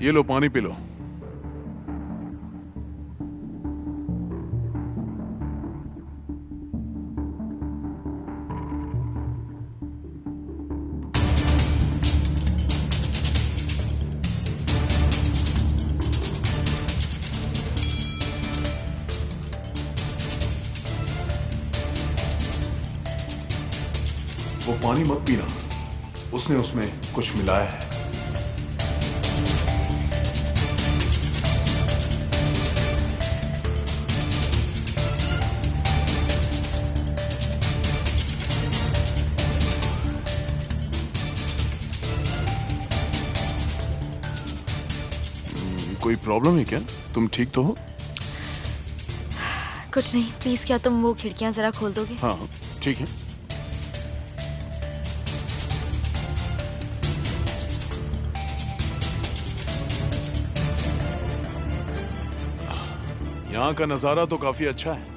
ये लो पानी P low. वो पानी मत पीना, उसने उसमें कुछ मिलाया है। कोई प्रॉब्लम है क्या? तुम ठीक तो हो? कुछ नहीं, प्लीज क्या तुम वो खिड़कियां जरा खोल दोगे? हाँ ठीक है। यहाँ का नजारा तो काफी अच्छा है।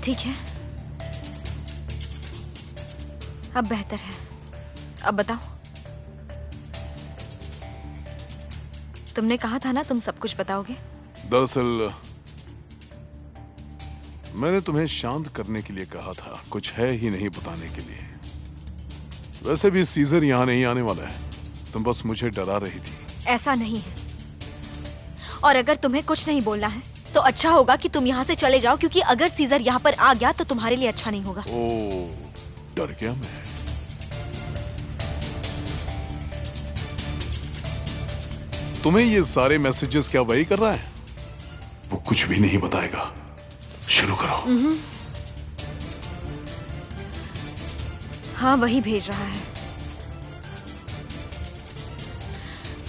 ठीक है, अब बेहतर है। अब बताओ, तुमने कहा था ना तुम सब कुछ बताओगे। दरअसल मैंने तुम्हें शांत करने के लिए कहा था, कुछ है ही नहीं बताने के लिए। वैसे भी सीजर यहाँ नहीं आने वाला है, तुम बस मुझे डरा रही थी। ऐसा नहीं है, और अगर तुम्हें कुछ नहीं बोलना है तो अच्छा होगा कि तुम यहाँ से चले जाओ, क्योंकि अगर सीजर यहाँ पर आ गया तो तुम्हारे लिए अच्छा नहीं होगा। ओ, डर गया मैं। तुम्हें ये सारे मैसेजेस क्या वही कर रहा है? वो कुछ भी नहीं बताएगा। शुरू करो। हाँ, वही भेज रहा है।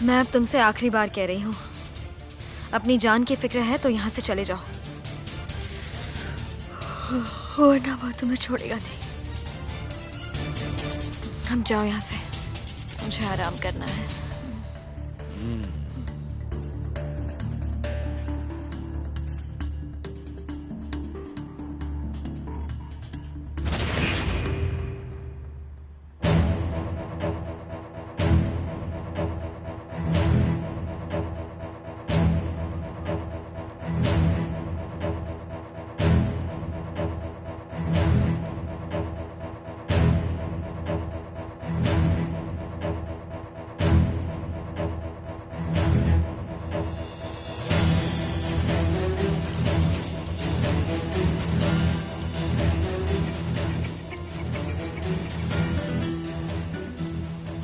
मैं अब तुमसे आखिरी बार कह रही हूँ, अपनी जान की फिक्र है तो यहाँ से चले जाओ, वरना वो तुम्हें छोड़ेगा नहीं। अब जाओ यहाँ से, मुझे आराम करना है।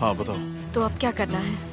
हाँ बताओ। तो अब क्या करना है?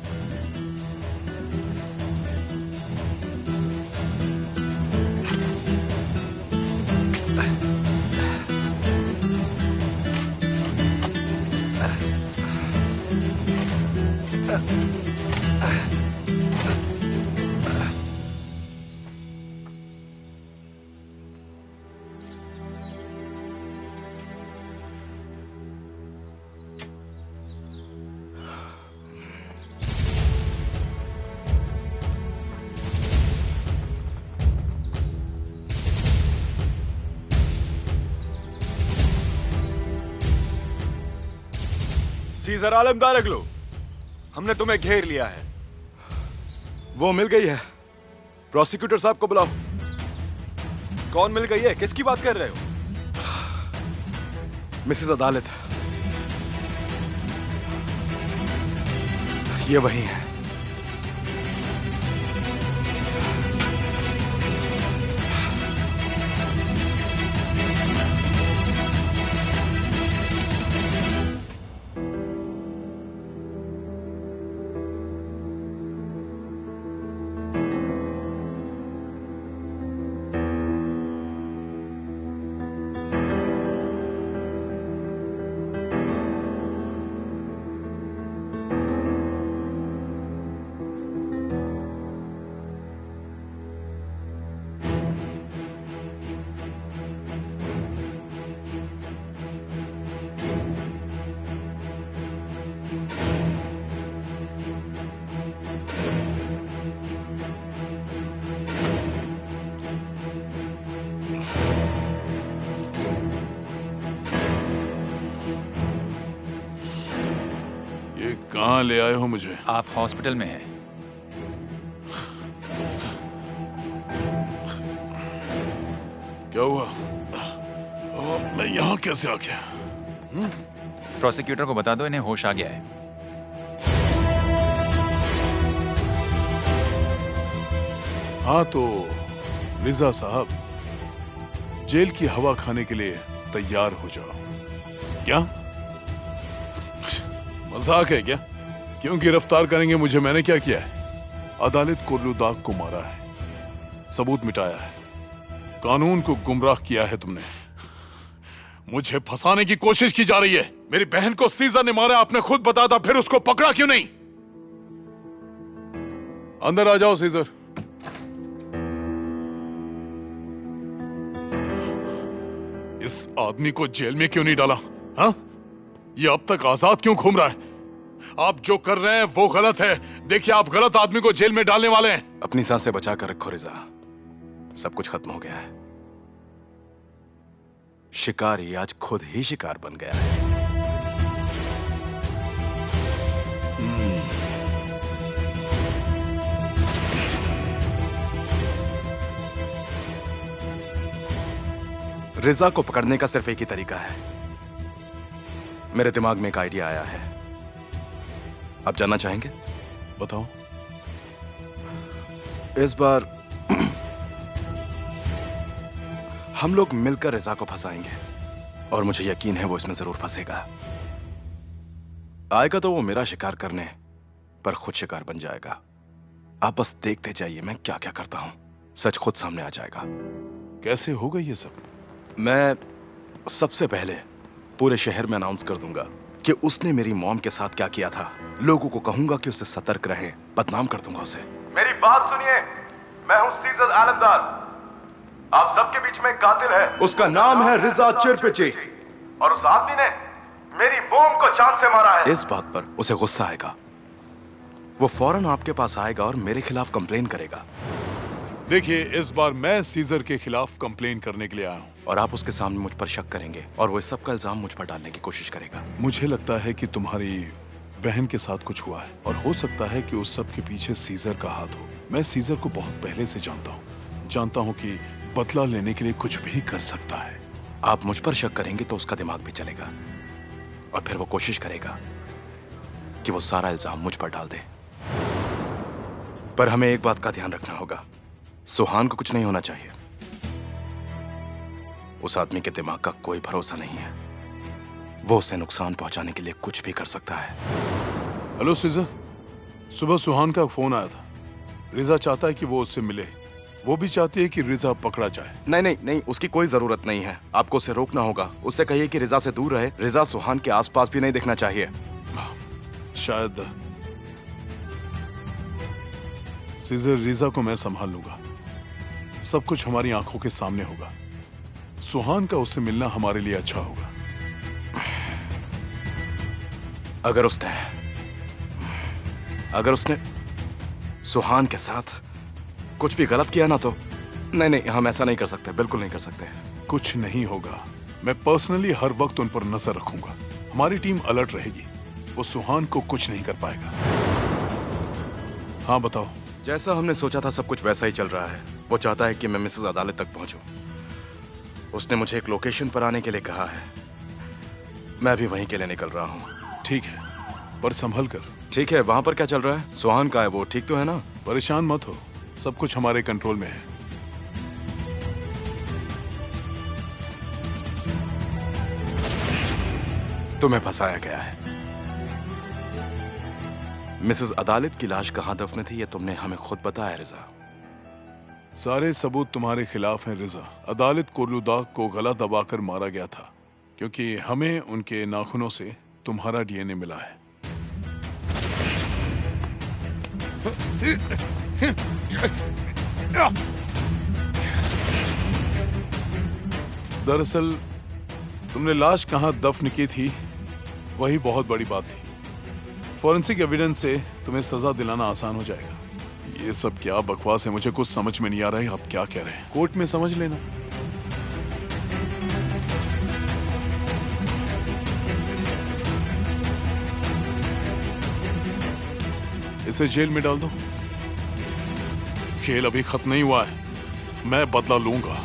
सीजर आलम दारगलू, हमने तुम्हें घेर लिया है। वो मिल गई है। प्रोसिक्यूटर साहब को बुलाओ। कौन मिल गई है? किसकी बात कर रहे हो? मिसेस अदालत, ये वही है। कहाँ ले आए हो मुझे? आप हॉस्पिटल में हैं। क्या हुआ? मैं यहाँ कैसे आ गया? प्रोसिक्यूटर को बता दो इन्हें होश आ गया है। हाँ तो रिजा साहब, जेल की हवा खाने के लिए तैयार हो जाओ। क्या मजाक है क्या? क्यों गिरफ्तार करेंगे मुझे? मैंने क्या किया है? अदालत कोर्लुदाग को मारा है, सबूत मिटाया है, कानून को गुमराह किया है तुमने। मुझे फंसाने की कोशिश की जा रही है। मेरी बहन को सीजर ने मारा, आपने खुद बताया था, फिर उसको पकड़ा क्यों नहीं? अंदर आ जाओ सीजर। इस आदमी को जेल में क्यों नहीं डाला? हाँ, ये अब तक आजाद क्यों घूम रहा है? आप जो कर रहे हैं वो गलत है। देखिए, आप गलत आदमी को जेल में डालने वाले हैं। अपनी सांसें बचा कर रखो रिजा, सब कुछ खत्म हो गया है। शिकारी आज खुद ही शिकार बन गया है। रिजा को पकड़ने का सिर्फ एक ही तरीका है। मेरे दिमाग में एक आइडिया आया है, आप जानना चाहेंगे? बताओ। इस बार हम लोग मिलकर रिजा को फंसाएंगे और मुझे यकीन है वो इसमें जरूर फंसेगा। आएगा तो वो मेरा शिकार करने, पर खुद शिकार बन जाएगा। आप बस देखते जाइए मैं क्या क्या करता हूं, सच खुद सामने आ जाएगा। कैसे होगा ये सब? मैं सबसे पहले पूरे शहर में अनाउंस कर दूंगा कि उसने मेरी मॉम के साथ क्या किया था। लोगों को कहूंगा कि उससे सतर्क रहें, बदनाम कर दूंगा उसे। मेरी बात सुनिए, मैं हूं सीजर आलमदार, आप सबके बीच में कातिल है। उसका नाम है रिजा चिरपिची और उस आदमी ने मेरी मॉम को जान से मारा है। इस बात पर उसे गुस्सा आएगा, वो फौरन आपके पास आएगा और मेरे खिलाफ कंप्लेन करेगा। देखिए, इस बार मैं सीजर के खिलाफ कंप्लेन करने के लिए आया हूं। और आप उसके सामने मुझ पर शक करेंगे और वो इस सब का इल्जाम मुझ पर डालने की कोशिश करेगा। मुझे लगता है कि तुम्हारी बहन के साथ कुछ हुआ है और हो सकता है कि उस सब के पीछे सीजर का हाथ हो। मैं सीजर को बहुत पहले से जानता हूं कि बदला लेने के लिए कुछ भी कर सकता है। आप मुझ पर शक करेंगे तो उसका दिमाग भी चलेगा और फिर वो कोशिश करेगा कि वो सारा इल्जाम मुझ पर डाल दे। पर हमें एक बात का ध्यान रखना होगा, सुहान को कुछ नहीं होना चाहिए। उस आदमी के दिमाग का कोई भरोसा नहीं है, वो उसे नुकसान पहुंचाने के लिए कुछ भी कर सकता है। हेलो सीजर, सुबह सुहान का फोन आया था। रिजा चाहता है कि वो उससे मिले, वो भी चाहती है कि रिजा पकड़ा जाए। नहीं, उसकी कोई जरूरत नहीं है। आपको उसे रोकना होगा, उससे कहिए कि रिजा से दूर रहे। रिजा सुहान के आसपास भी नहीं दिखना चाहिए। शायद सीजर, रिजा को मैं संभाल लूंगा, सब कुछ हमारी आंखों के सामने होगा। सुहान का उससे मिलना हमारे लिए अच्छा होगा। अगर उसने सुहान के साथ कुछ भी गलत किया ना तो नहीं, हम ऐसा नहीं कर सकते, बिल्कुल नहीं कर सकते। कुछ नहीं होगा, मैं पर्सनली हर वक्त उन पर नजर रखूंगा। हमारी टीम अलर्ट रहेगी, वो सुहान को कुछ नहीं कर पाएगा। हाँ बताओ। जैसा हमने सोचा था सब कुछ वैसा ही चल रहा है। वो चाहता है कि मैं मिसेस अदालत तक पहुंचूं। उसने मुझे एक लोकेशन पर आने के लिए कहा है, मैं भी वहीं के लिए निकल रहा हूं। ठीक है, पर संभल कर। ठीक है, वहां पर क्या चल रहा है? सुहान का है, वो ठीक तो है ना? परेशान मत हो, सब कुछ हमारे कंट्रोल में है। तुम्हें फंसाया गया है। मिसेस अदालत की लाश कहां दफन थी ये तुमने हमें खुद बताया रिजा। सारे सबूत तुम्हारे खिलाफ हैं रिजा। अदालत कोर्लुदाग को गला दबाकर मारा गया था क्योंकि हमें उनके नाखूनों से तुम्हारा डीएनए मिला है। दरअसल तुमने लाश कहां दफन की थी वही बहुत बड़ी बात थी। फॉरेंसिक एविडेंस से तुम्हें सजा दिलाना आसान हो जाएगा। ये सब क्या बकवास है, मुझे कुछ समझ में नहीं आ रहा है आप क्या कह रहे हैं। कोर्ट में समझ लेना। इसे जेल में डाल दो। खेल अभी खत्म नहीं हुआ है, मैं बदला लूंगा।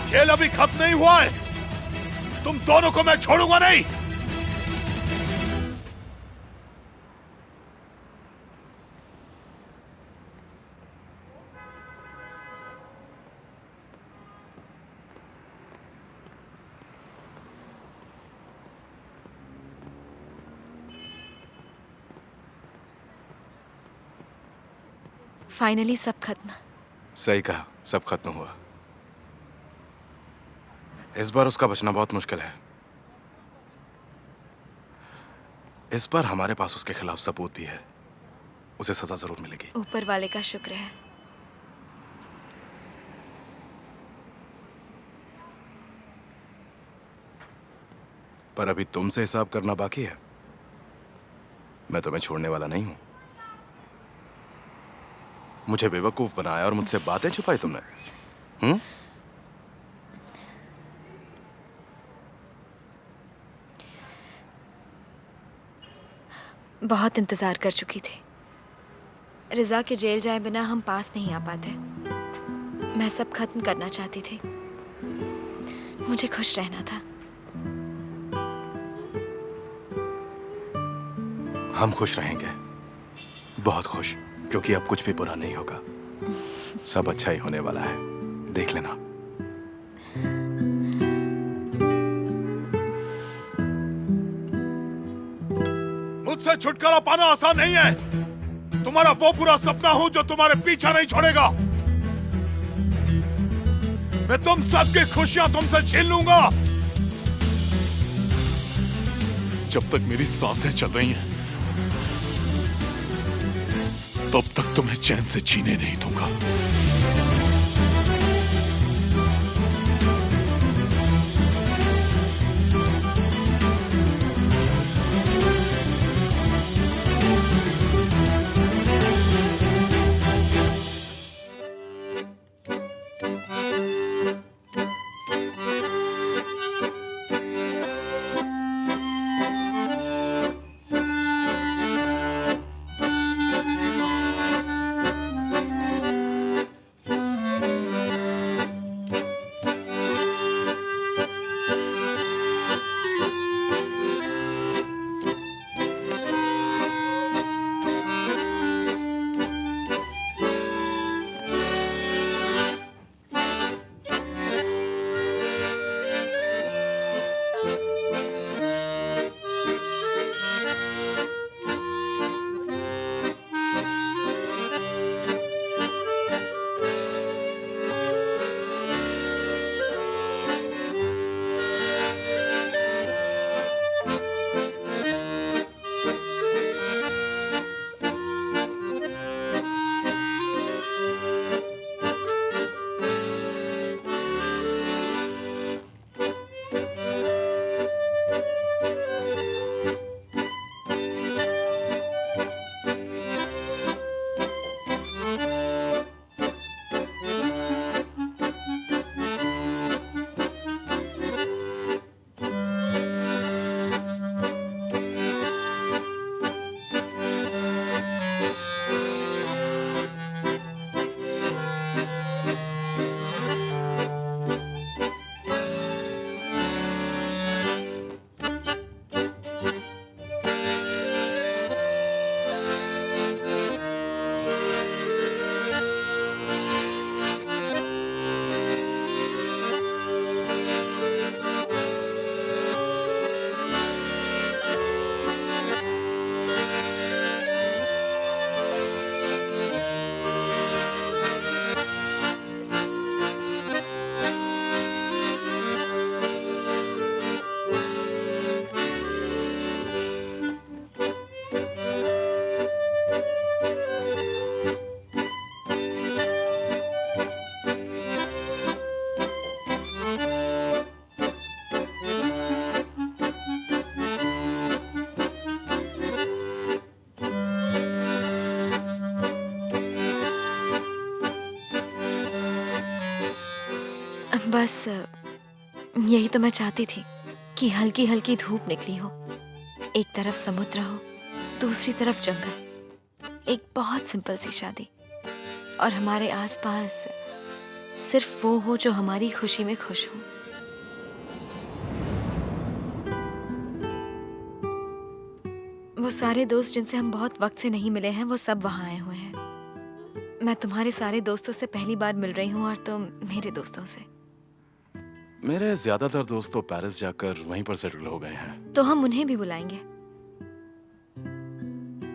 खेल अभी खत्म नहीं हुआ है, तुम दोनों को मैं छोड़ूंगा नहीं। फाइनली सब खत्म। सही कहा, सब खत्म हुआ। इस बार उसका बचना बहुत मुश्किल है। इस बार हमारे पास उसके खिलाफ सबूत भी है, उसे सजा जरूर मिलेगी। ऊपर वाले का शुक्र है। पर अभी तुमसे हिसाब करना बाकी है। मैं तुम्हें छोड़ने वाला नहीं हूं। मुझे बेवकूफ बनाया और मुझसे बातें छुपाई तुमने। बहुत इंतजार कर चुकी थी। रिजा के जेल जाए बिना हम पास नहीं आ पाते। मैं सब खत्म करना चाहती थी। मुझे खुश रहना था। हम खुश रहेंगे, बहुत खुश, क्योंकि अब कुछ भी बुरा नहीं होगा। सब अच्छा ही होने वाला है, देख लेना। मुझसे छुटकारा पाना आसान नहीं है। तुम्हारा वो पूरा सपना हूं जो तुम्हारे पीछा नहीं छोड़ेगा। मैं तुम सबकी खुशियां तुमसे छीन लूंगा। जब तक मेरी सांसें चल रही हैं, तब तक तुम्हें चैन से जीने नहीं दूंगा। बस यही तो मैं चाहती थी कि हल्की हल्की धूप निकली हो, एक तरफ समुद्र हो, दूसरी तरफ जंगल, एक बहुत सिंपल सी शादी, और हमारे आसपास सिर्फ वो हो जो हमारी खुशी में खुश हो। वो सारे दोस्त जिनसे हम बहुत वक्त से नहीं मिले हैं, वो सब वहाँ आए हुए हैं। मैं तुम्हारे सारे दोस्तों से पहली बार मिल रही हूँ और तुम मेरे दोस्तों से। मेरे ज्यादातर दोस्त तो पेरिस जाकर वहीं पर सेटल हो गए हैं। तो हम उन्हें भी बुलाएंगे।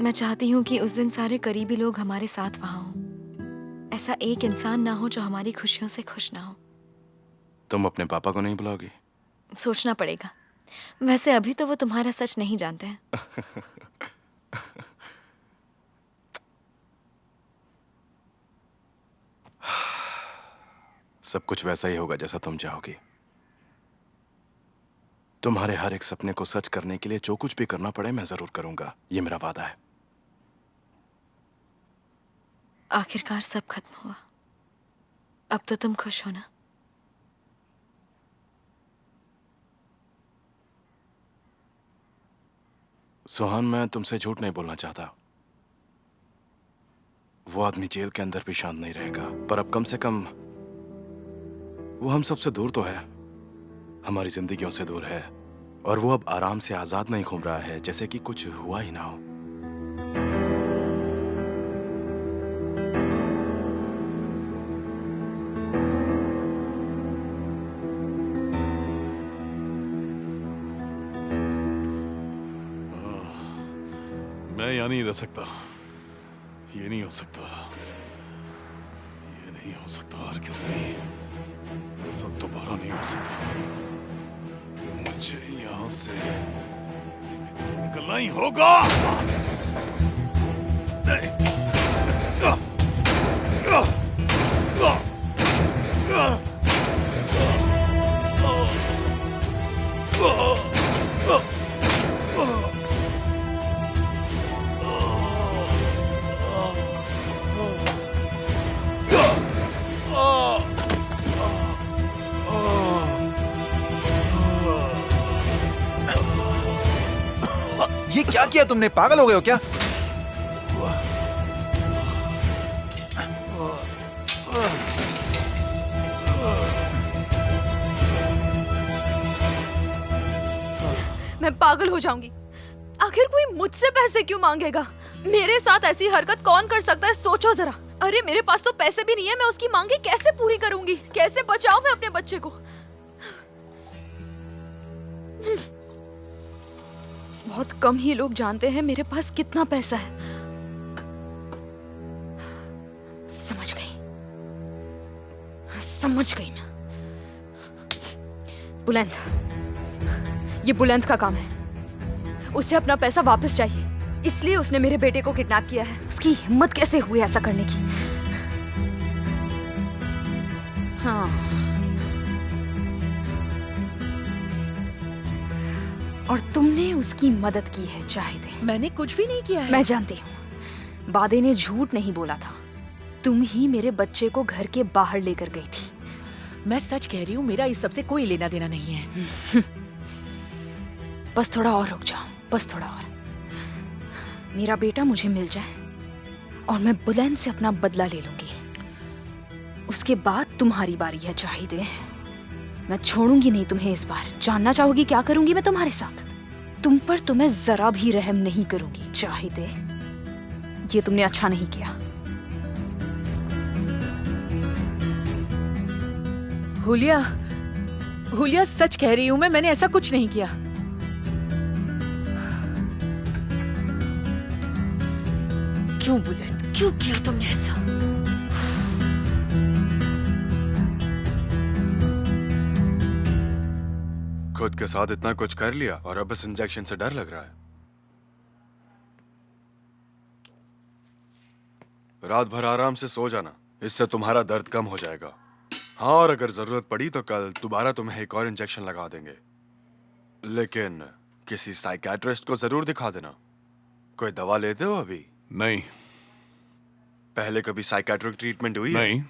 मैं चाहती हूँ कि उस दिन सारे करीबी लोग हमारे साथ वहाँ हों। ऐसा एक इंसान ना हो जो हमारी खुशियों से खुश ना हो। तुम अपने पापा को नहीं बुलाओगी? सोचना पड़ेगा। वैसे अभी तो वो तुम्हारा सच नहीं जानते हैं। सब कुछ वैसा ही होगा जैसा तुम चाहोगी। तुम्हारे हर एक सपने को सच करने के लिए जो कुछ भी करना पड़े मैं जरूर करूंगा, ये मेरा वादा है। आखिरकार सब खत्म हुआ। अब तो तुम खुश हो ना? सुहान, मैं तुमसे झूठ नहीं बोलना चाहता। वो आदमी जेल के अंदर भी शांत नहीं रहेगा, पर अब कम से कम वो हम सबसे दूर तो है, हमारी जिंदगियों से दूर है, और वो अब आराम से आजाद नहीं घूम रहा है, जैसे कि कुछ हुआ ही ना हो। मैं यहाँ नहीं रह सकता। ये नहीं हो सकता, ये नहीं हो सकता, हर किस नहीं। ऐसा दोबारा नहीं हो सकता। मुझे यहाँ से किसी भी तरह निकलना ही होगा। ये क्या किया तुमने? पागल हो गए हो क्या? मैं पागल हो जाऊंगी। आखिर कोई मुझसे पैसे क्यों मांगेगा? मेरे साथ ऐसी हरकत कौन कर सकता है? सोचो जरा। अरे मेरे पास तो पैसे भी नहीं है, मैं उसकी मांगे कैसे पूरी करूंगी? कैसे बचाऊं मैं अपने बच्चे को? बहुत कम ही लोग जानते हैं मेरे पास कितना पैसा है। समझ गई, समझ गई मैं। बुलंद, ये बुलंद का काम है। उसे अपना पैसा वापस चाहिए, इसलिए उसने मेरे बेटे को किडनैप किया है। उसकी हिम्मत कैसे हुई ऐसा करने की? हाँ, और तुमने उसकी मदद की है चाहिए। मैंने कुछ भी नहीं किया है। मैं जानती हूँ, बादे ने झूठ नहीं बोला था। तुम ही मेरे बच्चे को घर के बाहर लेकर गई थी। मैं सच कह रही हूँ, मेरा इस सब से कोई लेना देना नहीं है। बस थोड़ा और रुक जाओ, बस थोड़ा और। मेरा बेटा मुझे मिल जाए और मैं बुलंद से अपना बदला ले लूंगी। उसके बाद तुम्हारी बारी है चाहिए। मैं छोड़ूंगी नहीं तुम्हें इस बार। जानना चाहोगी क्या करूंगी मैं तुम्हारे साथ? तुम पर तो मैं जरा भी रहम नहीं करूंगी चाहिए। ये तुमने अच्छा नहीं किया। हुलिया, हुलिया सच कह रही हूँ मैं, मैंने ऐसा कुछ नहीं किया। क्यों बुलंद, क्यों किया तुमने ऐसा? खुद के साथ इतना कुछ कर लिया और अब इस इंजेक्शन से डर लग रहा है। रात भर आराम से सो जाना, इससे तुम्हारा दर्द कम हो जाएगा। हाँ, और अगर जरूरत पड़ी तो कल दोबारा तुम्हें एक और इंजेक्शन लगा देंगे, लेकिन किसी साइकियाट्रिस्ट को जरूर दिखा देना। कोई दवा लेते हो अभी? नहीं। पहले कभी साइकियाट्रिक ट्रीटमेंट हुई है? नहीं।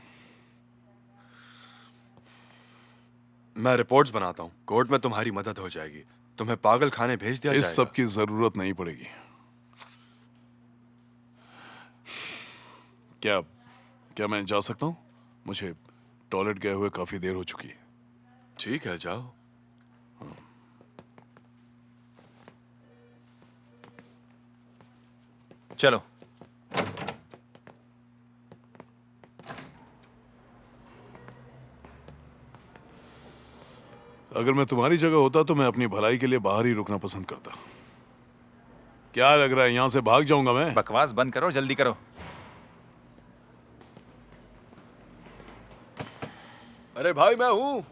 मैं रिपोर्ट्स बनाता हूँ, कोर्ट में तुम्हारी मदद हो जाएगी, तुम्हें पागल खाने भेज दिया इस जाएगा। सब की जरूरत नहीं पड़ेगी। क्या क्या मैं जा सकता हूँ? मुझे टॉयलेट गए हुए काफी देर हो चुकी है। ठीक है, जाओ। चलो। अगर मैं तुम्हारी जगह होता तो मैं अपनी भलाई के लिए बाहर ही रुकना पसंद करता। क्या लग रहा है यहां से भाग जाऊंगा मैं? बकवास बंद करो, जल्दी करो। अरे भाई, मैं हूं।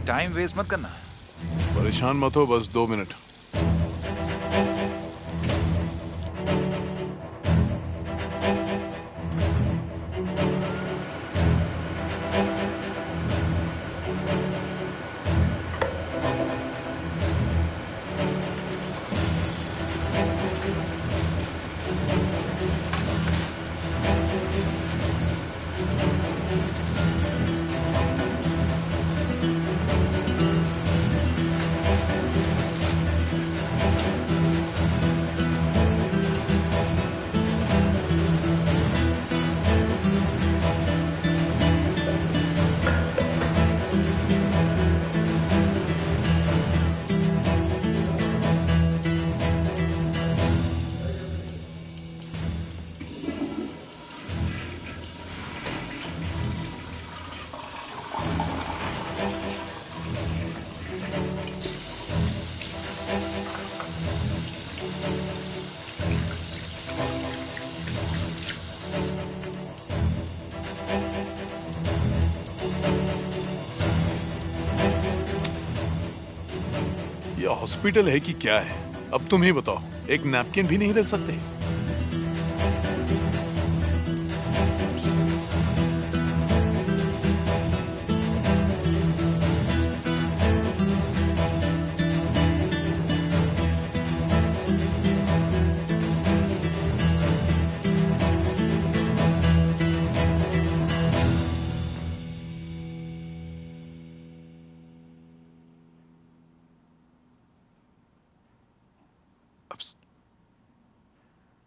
टाइम वेस्ट मत करना। परेशान मत हो, बस 2 मिनट। ये हॉस्पिटल है कि क्या है? अब तुम ही बताओ। एक नैपकिन भी नहीं रख सकते?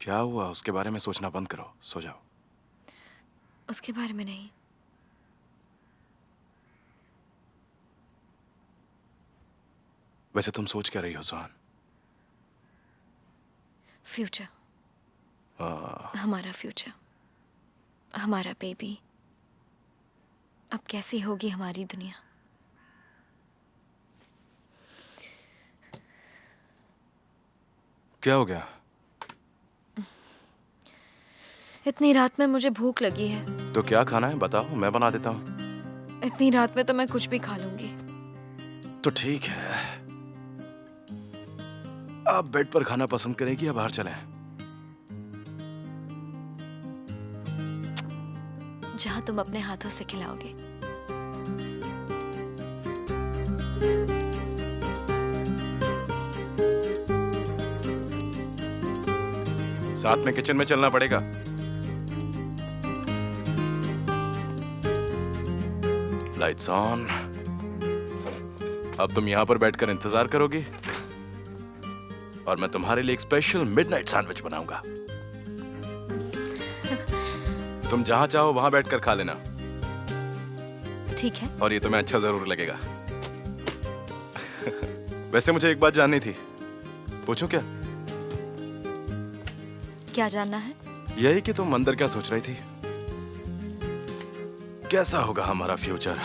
क्या हुआ? उसके बारे में सोचना बंद करो, सो जाओ। उसके बारे में नहीं। वैसे तुम सोच क्या रही हो सुहान? फ्यूचर, हमारा फ्यूचर, हमारा बेबी। अब कैसी होगी हमारी दुनिया? क्या हो गया? इतनी रात में मुझे भूख लगी है। तो क्या खाना है बताओ, मैं बना देता हूँ। इतनी रात में तो मैं कुछ भी खा लूंगी। तो ठीक है, आप बेड पर खाना पसंद करेंगी या बाहर चलें? जहां तुम अपने हाथों से खिलाओगे। साथ में किचन में चलना पड़ेगा। Lights on. अब तुम यहां पर बैठकर इंतजार करोगी और मैं तुम्हारे लिए एक स्पेशल मिडनाइट सैंडविच बनाऊंगा। तुम जहां चाहो वहां बैठकर खा लेना। ठीक है। और ये तुम्हें अच्छा जरूर लगेगा। वैसे मुझे एक बात जाननी थी, पूछूं क्या? क्या जानना है? यही कि तुम अंदर क्या सोच रही थी? कैसा होगा हमारा फ्यूचर?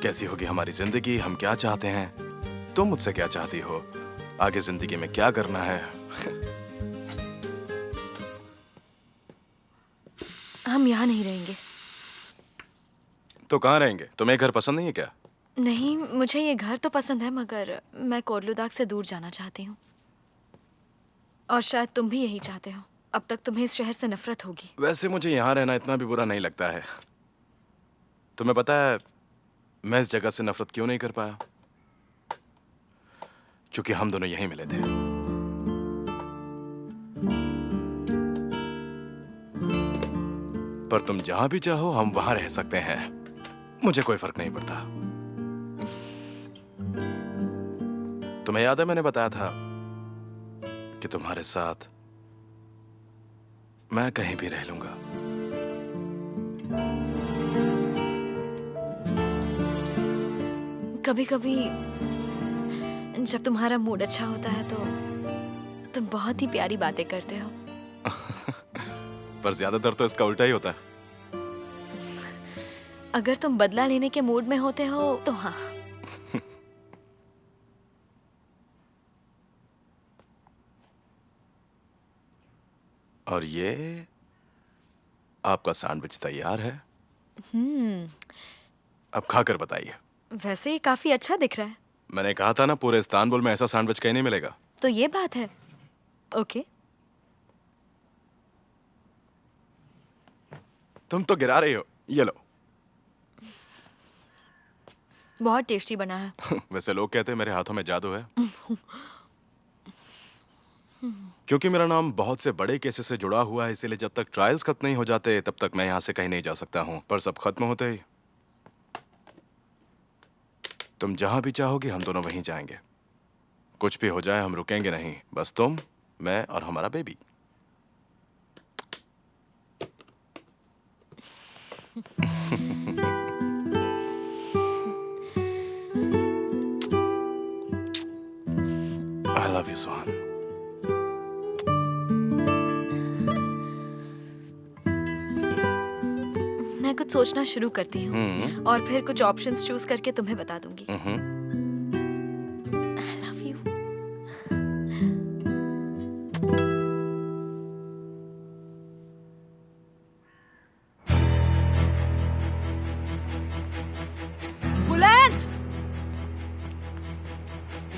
कैसी होगी हमारी जिंदगी? हम क्या चाहते हैं? तुम मुझसे क्या चाहती हो? आगे जिंदगी में क्या करना है? हम यहाँ नहीं रहेंगे। तो कहाँ रहेंगे? तुम्हें घर पसंद नहीं है क्या? नहीं, मुझे ये घर तो पसंद है, मगर मैं कोर्लुदाग से दूर जाना चाहती हूँ। और शायद तुम भी यही चाहते हो। अब तक तुम्हें इस शहर से नफरत होगी। वैसे मुझे यहाँ रहना इतना भी बुरा नहीं लगता है। तुम्हें पता है मैं इस जगह से नफरत क्यों नहीं कर पाया? क्योंकि हम दोनों यहीं मिले थे। पर तुम जहां भी चाहो हम वहां रह सकते हैं, मुझे कोई फर्क नहीं पड़ता। तुम्हें याद है मैंने बताया था कि तुम्हारे साथ मैं कहीं भी रह लूंगा। कभी कभी जब तुम्हारा मूड अच्छा होता है तो तुम बहुत ही प्यारी बातें करते हो। पर ज्यादातर तो इसका उल्टा ही होता है। अगर तुम बदला लेने के मूड में होते हो तो हाँ। और ये आपका सैंडविच तैयार है। अब खाकर बताइए। वैसे ये काफी अच्छा दिख रहा है। मैंने कहा था ना, पूरे इस्तांबुल में ऐसा सैंडविच कहीं नहीं मिलेगा। तो ये बात है। ओके। तुम तो गिरा रही हो, ये लो। बहुत टेस्टी बना है। वैसे लोग कहते हैं मेरे हाथों में जादू है। क्योंकि मेरा नाम बहुत से बड़े केसेस से जुड़ा हुआ है, इसीलिए जब तक ट्रायल्स खत्म नहीं हो जाते तब तक मैं यहाँ से कहीं नहीं जा सकता हूँ। पर सब खत्म होते ही तुम जहां भी चाहोगी हम दोनों वहीं जाएंगे। कुछ भी हो जाए हम रुकेंगे नहीं, बस तुम, मैं और हमारा बेबी। I love you, सुहान। मैं कुछ सोचना शुरू करती हूँ और फिर कुछ ऑप्शंस चूज करके तुम्हें बता दूंगी। I love you। बुलंद!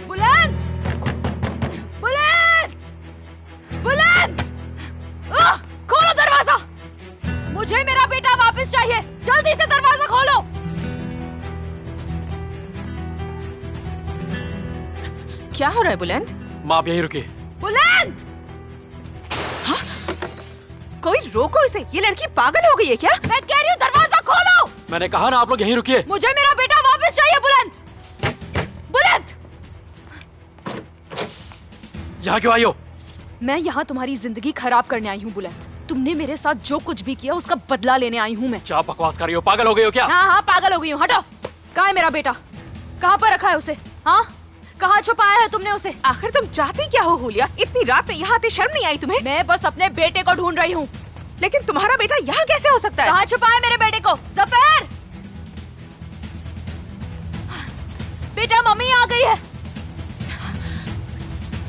बुलंद! बुलंद! बुलंद! खोलो दरवाजा! मुझे मेरा बेटा वापस चाहिए। जल्दी से दरवाजा खोलो। क्या हो रहा है बुलंद? माँ आप यहीं रुकिए। बुलंद! कोई रोको इसे। ये लड़की पागल हो गई है क्या? मैं कह रही हूँ दरवाजा खोलो। मैंने कहा ना आप लोग यहीं रुकिए। मुझे मेरा बेटा वापस चाहिए। बुलंद! बुलंद! यहाँ क्यों आई हो? मैं यहाँ तुम्हारी जिंदगी खराब करने आई हूँ बुलंद। तुमने मेरे साथ जो कुछ भी किया उसका बदला लेने आई हूँ मैं। क्या बकवास कर रही हो? पागल हो गई हो क्या? हाँ हाँ पागल हो गई हूँ। हटो। कहाँ है मेरा बेटा? कहाँ पर रखा है उसे? हाँ कहाँ छुपाया है तुमने उसे? आखिर तुम चाहती क्या हो हुलिया? इतनी रात में यहाँ आते शर्म नहीं आई तुम्हें? मैं बस अपने बेटे को ढूंढ रही हूँ। लेकिन तुम्हारा बेटा यहाँ कैसे हो सकता है? कहाँ छुपा है मेरे बेटे को? जफर! बेटा मम्मी आ गई है।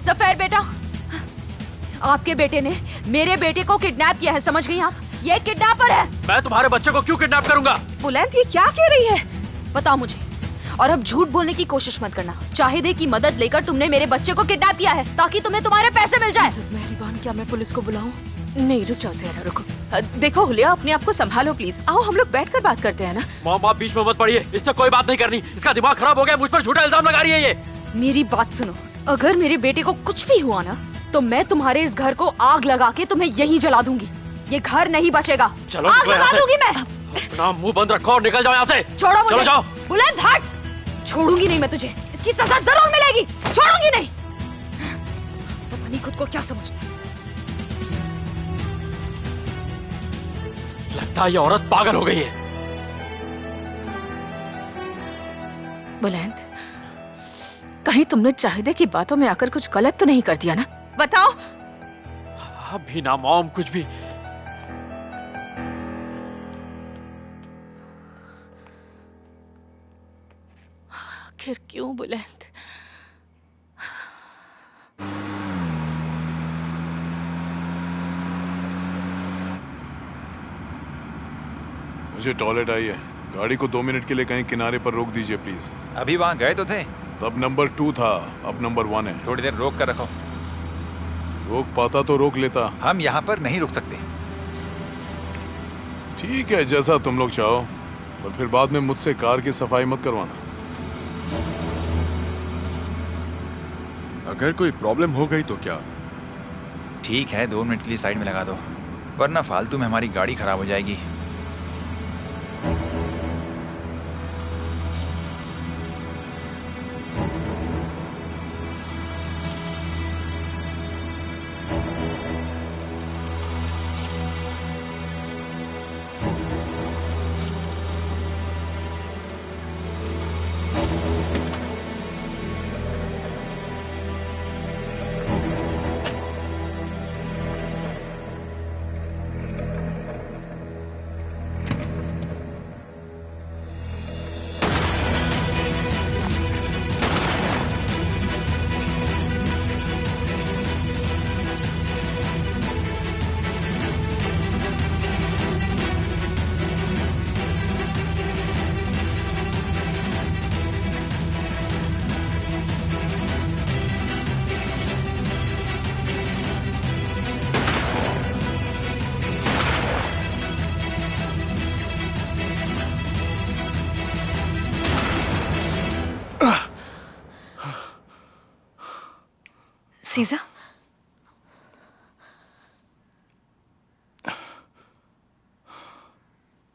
जफर बेटा, आपके बेटे ने मेरे बेटे को किडनैप किया है, समझ गई आप? ये किडनैपर है। मैं तुम्हारे बच्चे को क्यों किडनैप करूंगा? बुलंद ये क्या कह रही है? बताओ मुझे, और अब झूठ बोलने की कोशिश मत करना। शाहिदे की मदद लेकर तुमने मेरे बच्चे को किडनैप किया है ताकि तुम्हें तुम्हारे पैसे मिल जाए। मेहरबान, क्या मैं पुलिस को बुलाऊं? नहीं रुक जाओ सहरा, रुको। देखो हुलिया, अपने आप को संभालो प्लीज। आओ हम लोग बैठकर बात करते हैं ना। मॉम आप बीच में मत पड़िए। इससे कोई बात नहीं करनी। इसका दिमाग खराब हो गया, मुझ पर झूठा इल्जाम लगा रही है ये। मेरी बात सुनो, अगर मेरे बेटे को कुछ भी हुआ ना तो मैं तुम्हारे इस घर को आग लगा के तुम्हें यहीं जला दूंगी। ये घर नहीं बचेगा। चलो आग निकलो लगा यहाँ से। दूंगी मैं। अपना मुंह बंद रखो और निकल जाओ यहाँ से। छोड़ो मुझे। चलो जाओ। बुलंद हट। छोड़ूंगी नहीं मैं तुझे, इसकी सजा जरूर मिलेगी। छोड़ूंगी नहीं। पता नहीं खुद को क्या समझता है। लगता है ये औरत पागल हो गई है। बुलंद, कहीं तुमने चाहिदे की बातों में आकर कुछ गलत तो नहीं कर दिया ना? बताओ। अभी ना मॉम कुछ भी। आखिर क्यों बुलंद? मुझे टॉयलेट आई है। गाड़ी को 2 मिनट के लिए कहीं किनारे पर रोक दीजिए प्लीज। अभी वहाँ गए तो थे। तब नंबर 2 था, अब नंबर 1 है। थोड़ी देर रोक कर रखो। रोक पाता तो रोक लेता। हम यहाँ पर नहीं रुक सकते। ठीक है, जैसा तुम लोग चाहो, पर फिर बाद में मुझसे कार की सफाई मत करवाना। अगर कोई प्रॉब्लम हो गई तो क्या? ठीक है 2 मिनट के लिए साइड में लगा दो। वरना फालतू में हमारी गाड़ी खराब हो जाएगी। सीजा,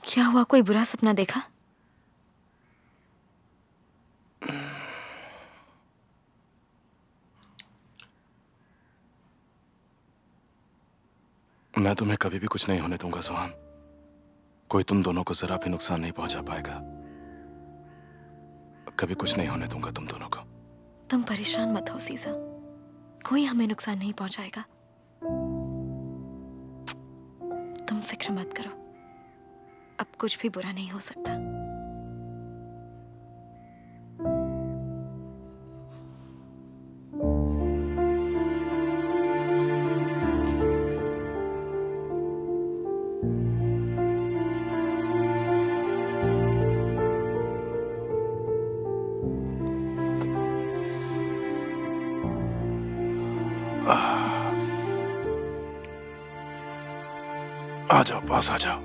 क्या हुआ? कोई बुरा सपना देखा? मैं तुम्हें कभी भी कुछ नहीं होने दूंगा सुहान। कोई तुम दोनों को जरा भी नुकसान नहीं पहुंचा पाएगा। कभी कुछ नहीं होने दूंगा तुम दोनों को। तुम परेशान मत हो सीजा, कोई हमें नुकसान नहीं पहुंचाएगा। तुम फिक्र मत करो, अब कुछ भी बुरा नहीं हो सकता। आ जाओ, पास आ जाओ।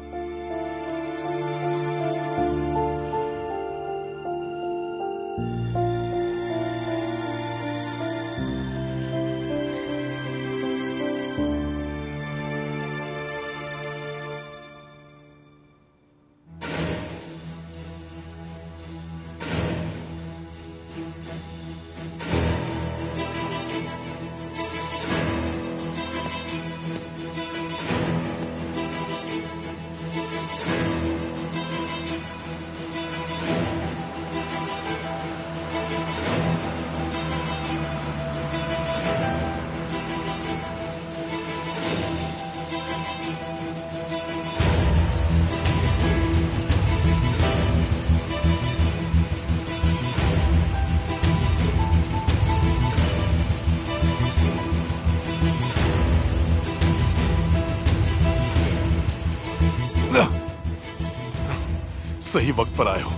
सही वक्त पर आए हो।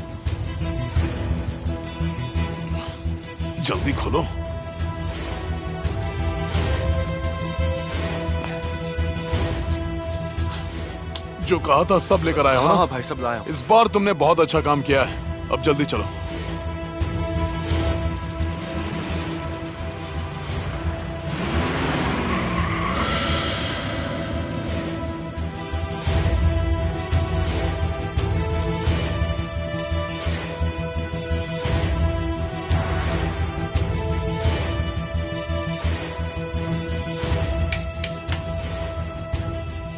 जल्दी खोलो। जो कहा था सब लेकर आए हो ना? हाँ भाई, सब लाया हूं। इस बार तुमने बहुत अच्छा काम किया है। अब जल्दी चलो।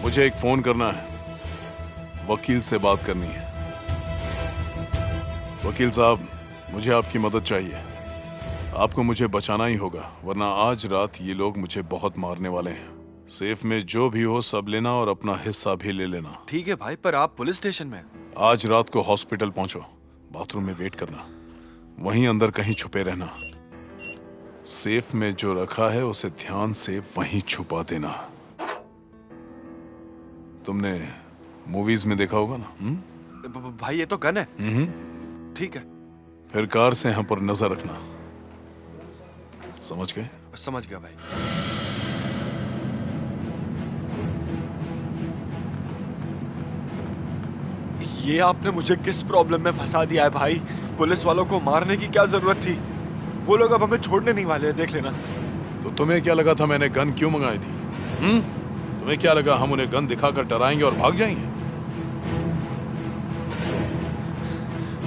मुझे एक फोन करना है, वकील से बात करनी है। वकील साहब, मुझे आपकी मदद चाहिए। आपको मुझे बचाना ही होगा, वरना आज रात ये लोग मुझे बहुत मारने वाले हैं। सेफ में जो भी हो सब लेना और अपना हिस्सा भी ले लेना। ठीक है भाई, पर आप पुलिस स्टेशन में। आज रात को हॉस्पिटल पहुंचो, बाथरूम में वेट करना, वहीं अंदर कहीं छुपे रहना। सेफ में जो रखा है उसे ध्यान से वहीं छुपा देना। तुमने मूवीज में देखा होगा ना? भाई ये तो गन है। ठीक है। फिर कार से यहाँ पर नजर रखना। समझ गए? समझ गया भाई। ये आपने मुझे किस प्रॉब्लम में फंसा दिया है भाई? पुलिस वालों को मारने की क्या जरूरत थी? वो लोग अब हमें छोड़ने नहीं वाले, देख लेना। तो तुम्हें क्या लगा था मैंने गन क्यों मंगाई थी? तुम्हें क्या लगा हम उन्हें गन दिखाकर डराएंगे और भाग जाएंगे?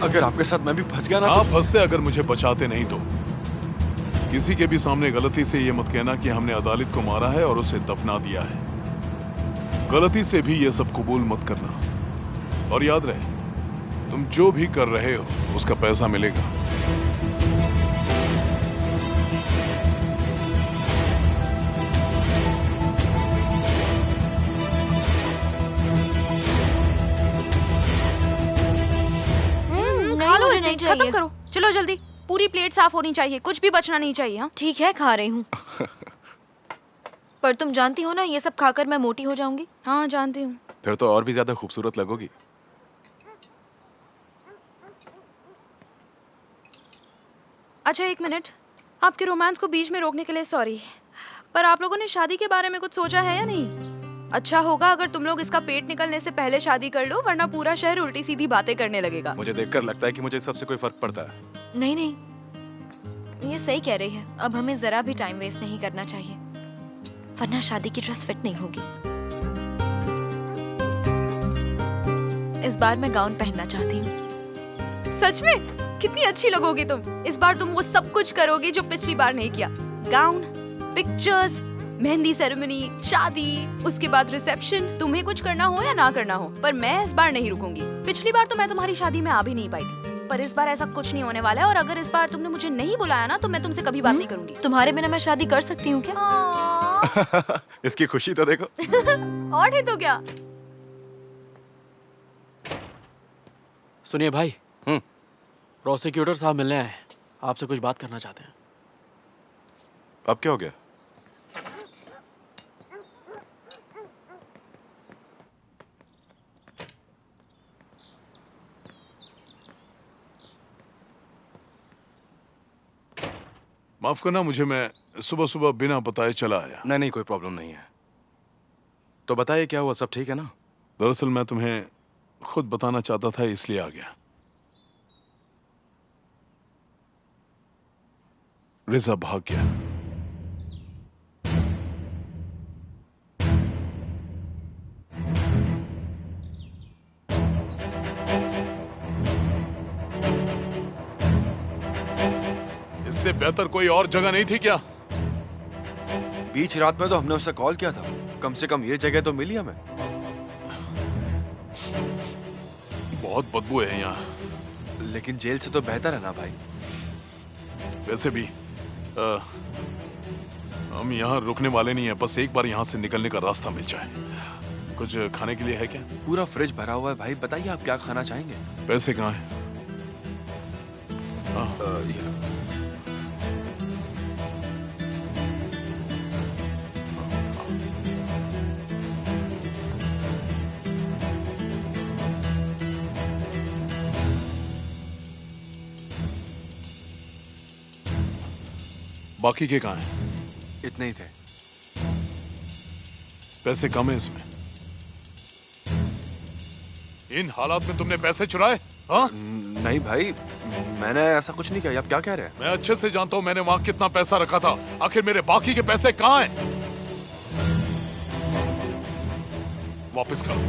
अगर आपके साथ मैं भी फंस गया ना हाँ, फंसते अगर मुझे बचाते नहीं तो। किसी के भी सामने गलती से ये मत कहना कि हमने अदालत को मारा है और उसे दफना दिया है। गलती से भी ये सब कबूल मत करना। और याद रहे, तुम जो भी कर रहे हो उसका पैसा मिलेगा। खा लो मुझे इसे, नहीं खत्म चाहिए। करो, चलो जल्दी। पूरी प्लेट साफ होनी चाहिए, कुछ भी बचना नहीं चाहिए। हाँ ठीक है, खा रही हूँ। पर तुम जानती हो ना, ये सब खाकर मैं मोटी हो जाऊंगी। हाँ जानती हूँ। फिर तो और भी ज्यादा खूबसूरत लगोगी। अच्छा एक मिनट, आपके रोमांस को बीच में रोकने के लिए सॉरी, पर आप लोगों ने शादी के बारे में कुछ सोचा है या नहीं? अच्छा होगा अगर तुम लोग इसका पेट निकलने से पहले शादी कर लो, वरना पूरा शहर उल्टी सीधी बातें करने लगेगा। मुझे देखकर लगता है कि मुझे सबसे कोई फर्क पड़ता है। नहीं नहीं, ये सही कह रही है। अब हमें जरा भी टाइम वेस्ट नहीं करना चाहिए, वरना शादी की ड्रेस फिट नहीं होगी। इस बार मैं गाउन पहनना चाहती हूँ। सच में? कितनी अच्छी लगोगी तुम। इस बार तुम वो सब कुछ करोगी जो पिछली बार नहीं किया। गाउन, पिक्चर्स, मेहंदी सेरेमनी, शादी, उसके बाद रिसेप्शन। तुम्हें कुछ करना हो या ना करना हो, पर मैं इस बार नहीं रुकूंगी। पिछली बार तो मैं तुम्हारी शादी में आ भी नहीं पाई थी, पर इस बार ऐसा कुछ नहीं होने वाला है। और अगर इस बार तुमने मुझे नहीं बुलाया ना, तो मैं तुमसे कभी बात नहीं करूंगी। तुम्हारे बिना मैं शादी कर सकती हूँ क्या? इसकी खुशी तो देखो। और नहीं तो क्या। सुनिए भाई, हम्म। प्रोसिक्यूटर साहब मिलने आए, आपसे कुछ बात करना चाहते हैं। अब क्या हो गया? माफ करना मुझे, मैं सुबह सुबह बिना बताए चला आया। नहीं, कोई प्रॉब्लम नहीं है। तो बताइए क्या हुआ, सब ठीक है ना? दरअसल मैं तुम्हें खुद बताना चाहता था, इसलिए आ गया। रिजा भाग गया। इससे बेहतर कोई और जगह नहीं थी क्या? बीच रात में तो हमने उसे कॉल किया था। कम से कम ये जगह तो मिली हमें। बहुत बदबू है यहाँ। लेकिन जेल से तो बेहतर है ना भाई। वैसे भी हम यहाँ रुकने वाले नहीं हैं, बस एक बार यहाँ से निकलने का रास्ता मिल जाए। कुछ खाने के लिए है क्या? पूरा फ्रिज भरा हुआ है भाई, बताइए आप क्या खाना चाहेंगे? पैसे कहाँ हैं? ये लो। बाकी के कहाँ हैं? इतने ही थे। पैसे कम है इसमें। इन हालात में तुमने पैसे चुराए? हाँ? नहीं भाई, मैंने ऐसा कुछ नहीं किया। आप क्या कह रहे हैं? मैं अच्छे से जानता हूं मैंने वहां कितना पैसा रखा था। आखिर मेरे बाकी के पैसे कहाँ हैं? वापस कर दो।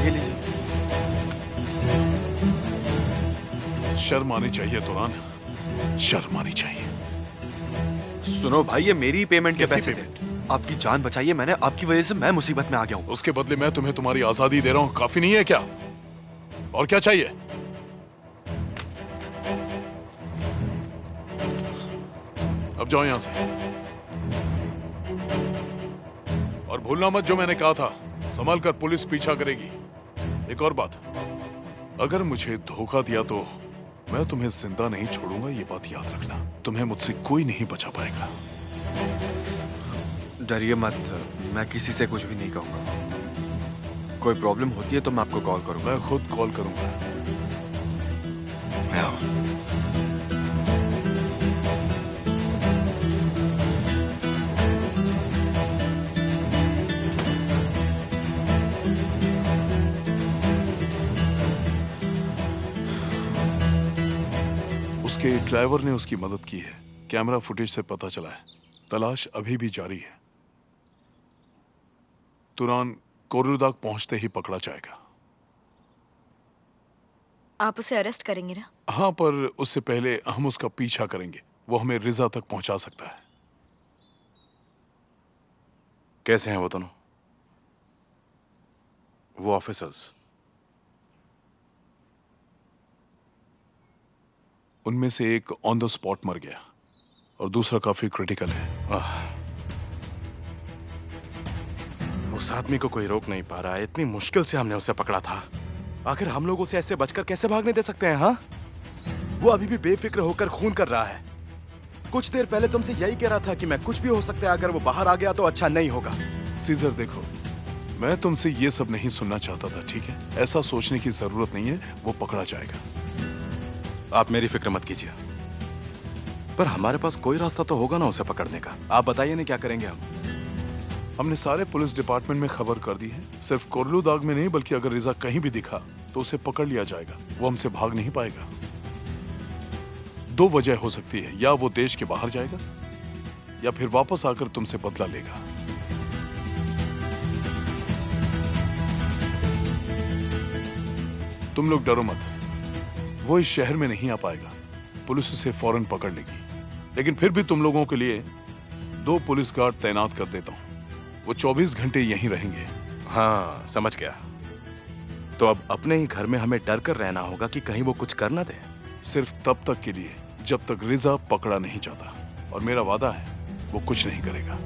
ये लीजिए। शर्म आनी चाहिए तुरान, शर्म आनी चाहिए। सुनो भाई, ये मेरी पेमेंट के कैसी पैसे थे। आपकी जान बचाई है मैंने, आपकी वजह से मैं मुसीबत में आ गया हूँ। उसके बदले मैं तुम्हें तुम्हारी आजादी दे रहा हूं, काफी नहीं है क्या? और क्या चाहिए? अब जाओ यहां से। और भूलना मत जो मैंने कहा था, संभल कर, पुलिस पीछा करेगी। एक और बात, अगर मुझे धोखा दिया तो मैं तुम्हें जिंदा नहीं छोड़ूंगा, ये बात याद रखना। तुम्हें मुझसे कोई नहीं बचा पाएगा। डरिए मत, मैं किसी से कुछ भी नहीं कहूंगा। कोई प्रॉब्लम होती है तो मैं आपको कॉल करूंगा। मैं खुद कॉल करूंगा। उसके ड्राइवर ने उसकी मदद की है। कैमरा फुटेज से पता चला है तलाश अभी भी जारी है। तुरान कोर्लुदाग पहुंचते ही पकड़ा जाएगा। आप उसे अरेस्ट करेंगे ना? हाँ, पर उससे पहले हम उसका पीछा करेंगे। वो हमें रिजा तक पहुंचा सकता है। कैसे हैं वो दोनों? वो ऑफिसर्स? उनमें से एक ऑन द स्पॉट मर गया और दूसरा काफी क्रिटिकल है। उस आदमी को कोई रोक नहीं पा रहा है। इतनी मुश्किल से हमने उसे पकड़ा था। आखिर हम लोग उसे ऐसे बचकर कैसे भागने दे सकते हैं? हाँ, वो अभी भी बेफिक्र होकर खून कर रहा है। कुछ देर पहले तुमसे यही कह रहा था कि मैं कुछ भी हो सकता है, अगर वो बाहर आ गया तो अच्छा नहीं होगा। सीजर देखो, मैं तुमसे ये सब नहीं सुनना चाहता था, ठीक है? ऐसा सोचने की जरूरत नहीं है। वो पकड़ा जाएगा। आप मेरी फिक्र मत कीजिए, पर हमारे पास कोई रास्ता तो होगा ना उसे पकड़ने का। आप बताइए ना क्या करेंगे हम? हमने सारे पुलिस डिपार्टमेंट में खबर कर दी है। सिर्फ कोर्लुदाग में नहीं, बल्कि अगर रिजा कहीं भी दिखा तो उसे पकड़ लिया जाएगा। वो हमसे भाग नहीं पाएगा। दो वजह हो सकती है, या वो देश के बाहर जाएगा या फिर वापस आकर तुमसे बदला लेगा। तुम लोग डरो मत, वो इस शहर में नहीं आ पाएगा। पुलिस उसे फौरन पकड़ लेगी। लेकिन फिर भी तुम लोगों के लिए 2 पुलिस गार्ड तैनात कर देता हूं। वो 24 घंटे यहीं रहेंगे। हाँ, समझ गया। तो अब अपने ही घर में हमें डर कर रहना होगा कि कहीं वो कुछ कर ना दे। सिर्फ तब तक के लिए जब तक रिजा पकड़ा नहीं जाता। और मेरा वादा है वो कुछ नहीं करेगा।